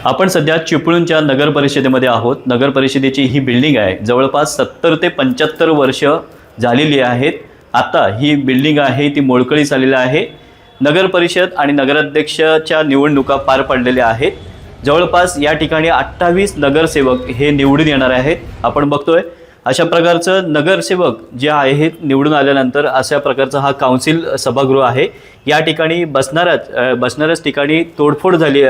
आपण सध्या चिपळूणच्या नगर परिषदेमध्ये आहोत। नगर परिषदेची ही बिल्डिंग आहे, जवळपास 70 ते 75 वर्ष झालेली आहेत। आता ही बिल्डिंग आहे ती मोडकळीस आलेली आहे। नगर परिषद आणि नगराध्यक्षाच्या निवडणुका पार पडलेल्या आहेत। जवळपास या ठिकाणी 28 नगरसेवक हे निवडून येणार आहेत। आपण बघतोय अशा प्रकारचं नगरसेवक जे आहेत निवडून आल्यानंतर अशा प्रकारचा हा काउन्सिल सभागृह आहे। या ठिकाणी बसणाऱ्याच ठिकाणी तोडफोड झाली,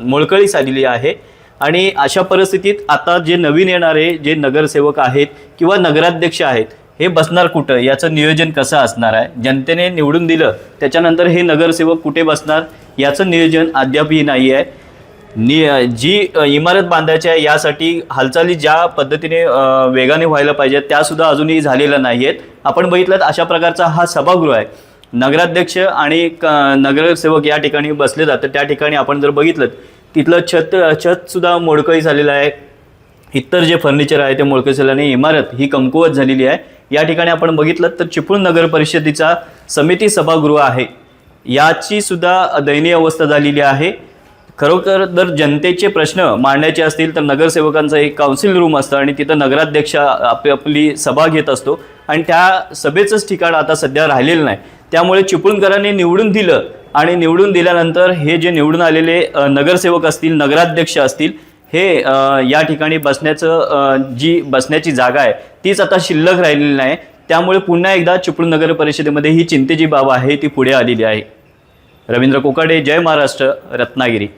मोडकळीस आलेली आहे। आणि अशा परिस्थितीत आता जे नवीन येणारे जे नगरसेवक आहेत किंवा नगराध्यक्ष आहेत हे बसणार कुठं, याचं नियोजन कसं असणार आहे। जनतेने निवडून दिलं त्याच्यानंतर हे नगरसेवक कुठे बसणार याचं नियोजन अद्यापही नाही आहे। जी इमारत बांधायची आहे यासाठी हालचाली ज्या पद्धतीने वेगाने व्हायला पाहिजे त्यासुद्धा अजूनही झालेल्या नाही आहेत। आपण बघितलं अशा प्रकारचा हा सभागृह आहे। नगराध्यक्ष आणि नगरसेवक या ठिकाणी बसले जातात। त्या ठिकाणी आपण जर बघितलं तिथलं छतसुद्धा मोडकळीस झालेलं आहे। इतर जे फर्निचर आहे ते मोडकळीस झाल्याने इमारत ही कमकुवत झालेली आहे। या ठिकाणी आपण बघितलं तर चिपळूण नगर परिषदेचा समिती सभागृह आहे, याची सुद्धा दयनीय अवस्था झालेली आहे। खरोखर जर जनतेचे प्रश्न मांडायचे असतील तर नगरसेवकांचं एक काउन्सिल रूम असतं आणि तिथं नगराध्यक्ष आपली सभा घेत असतो आणि त्या सभेचंच ठिकाण आता सध्या राहिलेलं नाही। त्यामुळे चिपळूणकरांनी निवडून दिलं आणि निवडून दिल्यानंतर हे जे निवडून आलेले नगरसेवक असतील, नगराध्यक्ष असतील, हे या ठिकाणी बसण्याची जागा आहे तीच आता शिल्लक राहिलेली नाही। त्यामुळे पुन्हा एकदा चिपळूण नगर परिषदेमध्ये ही चिंतेची बाब आहे ती पुढे आलेली आहे। रवींद्र कोकाटे, जय महाराष्ट्र, रत्नागिरी।